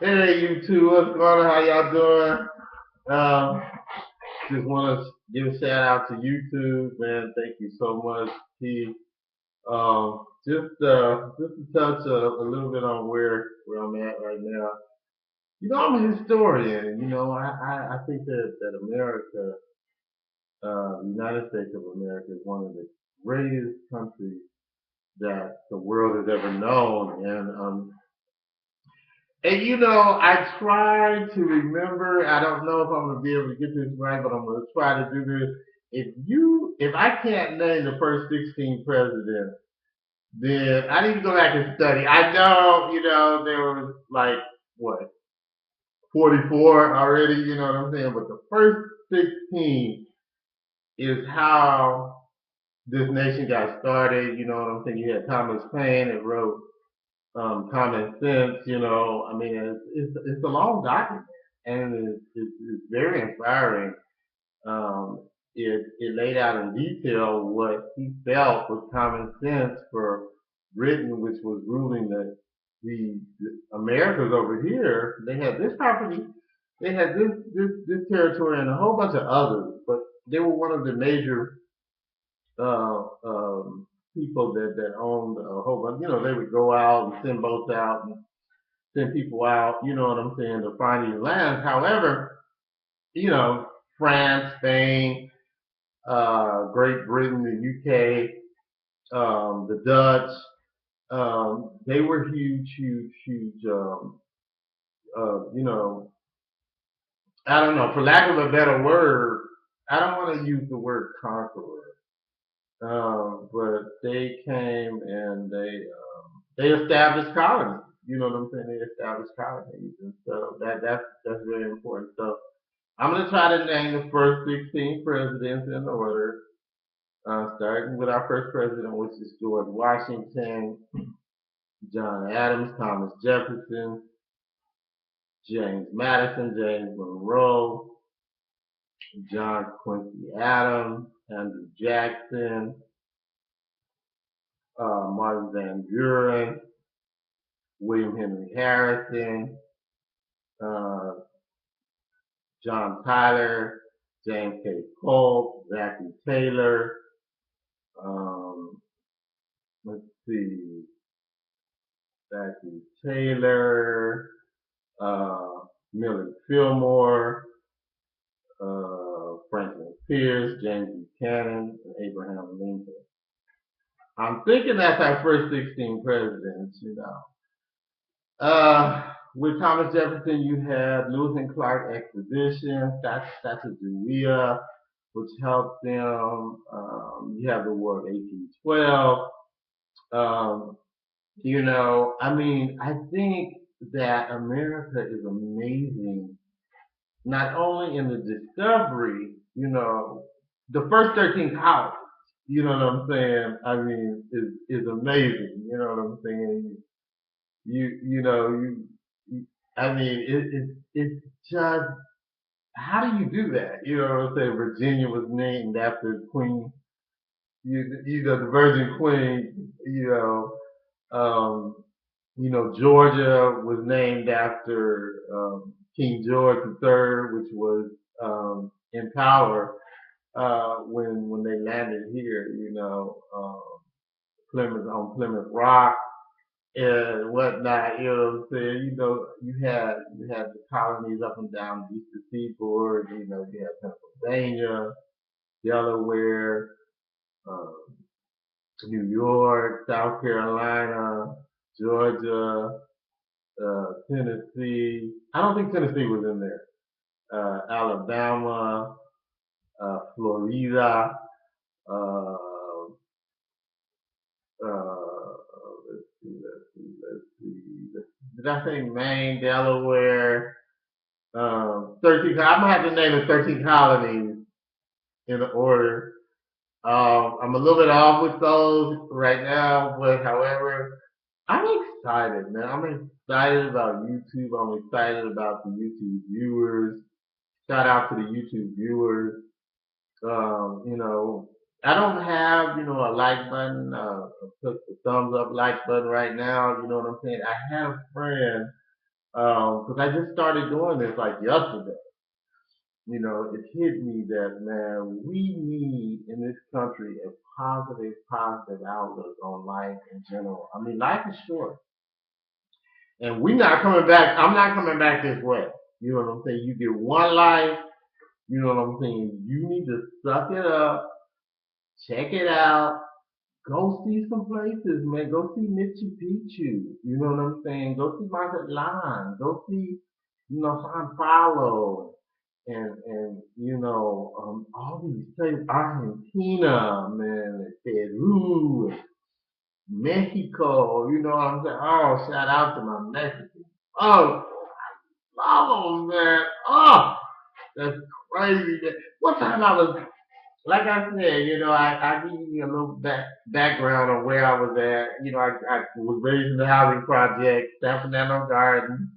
Hey, you two, what's going on? How y'all doing? Um, just want to give a shout out to YouTube, man. Thank you so much, Keith. Just to touch a little bit on where I'm at right now. I'm a historian, and I think that America, the United States of America, is one of the greatest countries that the world has ever known, and I try to remember. I don't know if I'm gonna be able to get this right, but I'm gonna try to do this. If I can't name the first 16 presidents, then I need to go back and study. I know, there was like what 44 already. You know what I'm saying? But the first 16 is how this nation got started. You know what I'm saying? You had Thomas Paine that wrote common sense. I mean, it's a long document, and it's very inspiring. It laid out in detail what he felt was common sense for Britain, which was ruling the Americas over here. They had this property, they had this territory, and a whole bunch of others, but they were one of the major uh, um, people that owned a whole bunch. They would go out and send boats out and send people out. You know what I'm saying, to find these lands. However, you know, France, Spain, Great Britain, the UK, the Dutch, they were huge. You know, I don't know. For lack of a better word, I don't want to use the word conqueror. But they came and they established colonies. You know what I'm saying? They established colonies, and so that's really important. So I'm gonna try to name the first 16 presidents in order, starting with our first president, which is George Washington, John Adams, Thomas Jefferson, James Madison, James Monroe, John Quincy Adams, Andrew Jackson, Martin Van Buren, William Henry Harrison, uh, John Tyler, James K. Polk, Zachary Taylor. Um, let's see, Zachary Taylor, uh, Millard Fillmore, Franklin Pierce, James Buchanan, and Abraham Lincoln. I'm thinking that's our first 16 presidents. With Thomas Jefferson, you had Lewis and Clark expedition, Sacagawea, which helped them. You have the War of 1812. Um, I mean, I think that America is amazing, not only in the discovery, the first 13 colonies, you know what I'm saying? I mean, is amazing, you know what I'm saying? You know, I mean, it's just, how do you do that? You know what I'm saying? Virginia was named after Queen, the Virgin Queen, Georgia was named after King George III, which was in power when they landed here. Plymouth on Plymouth Rock and whatnot. You know what I'm saying? You had the colonies up and down the eastern seaboard. You had Pennsylvania, Delaware, um, New York, South Carolina, Georgia, Tennessee. I don't think Tennessee was in there. Alabama, Florida. Uh, let's see, let's see, let's see. Did I say Maine, Delaware? 13. I'm gonna have to name the 13 colonies in order. I'm a little bit off with those right now, but however, I'm excited, man. I'm excited about YouTube. I'm excited about the YouTube viewers. Shout out to the YouTube viewers. Um, you know, I don't have, a like button, put the thumbs up like button right now. You know what I'm saying? I had a friend Because I just started doing this like yesterday. It hit me that, man, we need in this country a positive outlook on life in general. I mean, life is short. And we not coming back. I'm not coming back this way. You know what I'm saying? You get one life. You know what I'm saying? You need to suck it up, check it out, go see some places, man. Go see Machu Picchu. You know what I'm saying? Go see Mazatlan. Go see, San Paulo and all these places, Argentina, man, Peru, Mexico. You know what I'm saying? Oh, shout out to my Mexicans. Oh, love them, man. Oh, that's crazy. Man. One time I was, like I said, I give you a little background on where I was at. I was raised in the housing project, San Fernando Garden,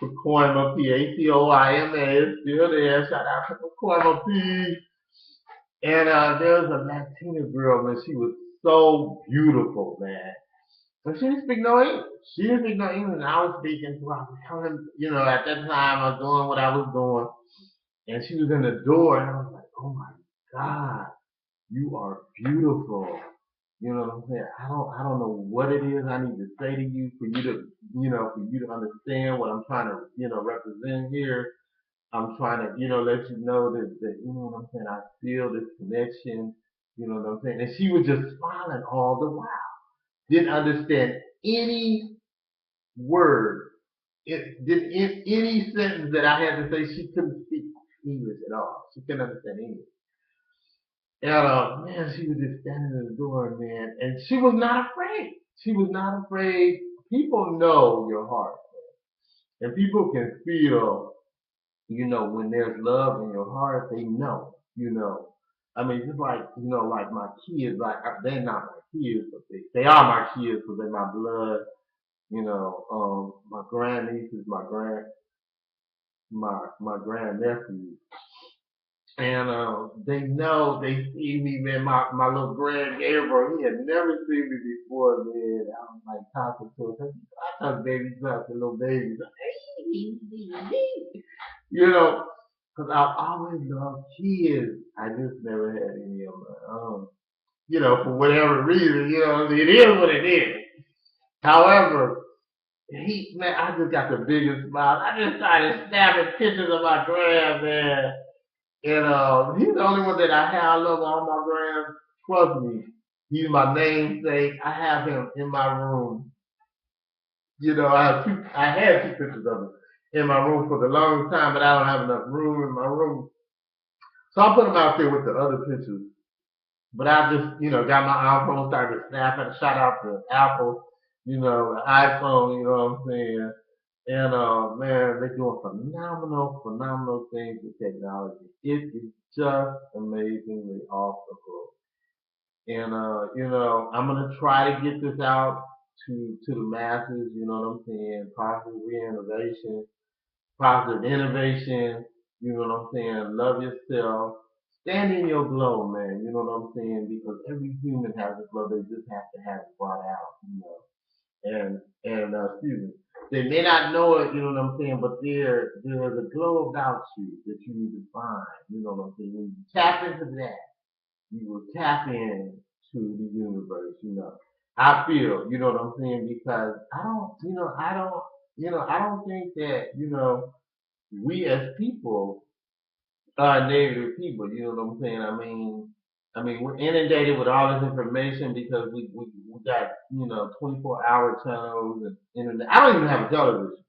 Pacoima, Pacoima, is still there. Shout out to Pacoima, P. And there was a Latina girl, man. She was so beautiful, man. But she didn't speak no English. She didn't speak no English. I was speaking, so I was telling, at that time I was doing what I was doing. And she was in the door, and I was like, oh my God, you are beautiful. You know what I'm saying? I don't know what it is I need to say to you for you to, for you to understand what I'm trying to, represent here. I'm trying to, let you know that, you know what I'm saying? I feel this connection. You know what I'm saying? And she was just smiling all the while. Didn't understand any word. Any sentence that I had to say, she couldn't speak English at all. She couldn't understand English. And man, she was just standing in the door, man, and she was not afraid. She was not afraid. People know your heart, and people can feel, when there's love in your heart, they know. I mean, just like, like my kids, like they're not my kids, but they are my kids because they're my blood. My grandnieces, my grandnephews. And they see me, man. My little grand Gabriel, he had never seen me before, man. I was like talking to him. I talk baby talk to little babies. You know, because I've always loved kids. I just never had any of my own. For whatever reason, it is what it is. However, man, I just got the biggest smile. I just started snapping pictures of my grand, man. And he's the only one that I have. I love all my grands. Trust me, he's my namesake. I have him in my room. I had two pictures of him in my room for the longest time, but I don't have enough room in my room. So I put him out there with the other pictures. But I just, got my iPhone, started snapping. Shout out to Apple, the iPhone, you know what I'm saying? And man, they're doing phenomenal things with technology. It is just amazingly off the hook. And I'm gonna try to get this out to the masses. You know what I'm saying? Positive innovation. You know what I'm saying? Love yourself. Stand in your glow, man. You know what I'm saying? Because every human has a glow. They just have to have it brought out. And excuse me, they may not know it, you know what I'm saying, but there's a glow about you that you need to find, you know what I'm saying. When you tap into that, you will tap in to the universe. I feel, you know what I'm saying, because I don't think that, we as people negative people. You know what I'm saying? I mean, we're inundated with all this information because we got 24-hour channels and internet. I don't even have a television.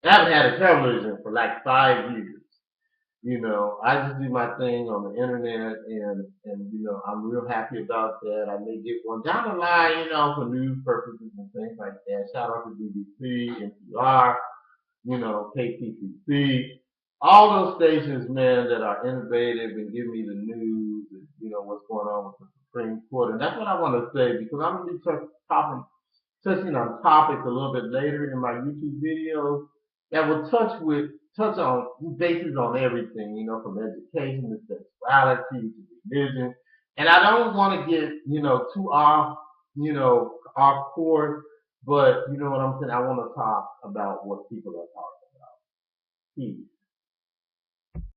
I haven't had a television for like 5 years. I just do my thing on the internet, and I'm real happy about that. I may get one down the line, for news purposes and things like that. Shout out to BBC, NPR, KTCC, all those stations, man, that are innovative and give me the news and what's going on with the Supreme Court. And that's what I want to say because I'm gonna be touching on topics a little bit later in my YouTube videos that will touch on bases on everything, from education to sexuality to religion. And I don't want to get too off course, but you know what I'm saying. I want to talk about what people are talking peace.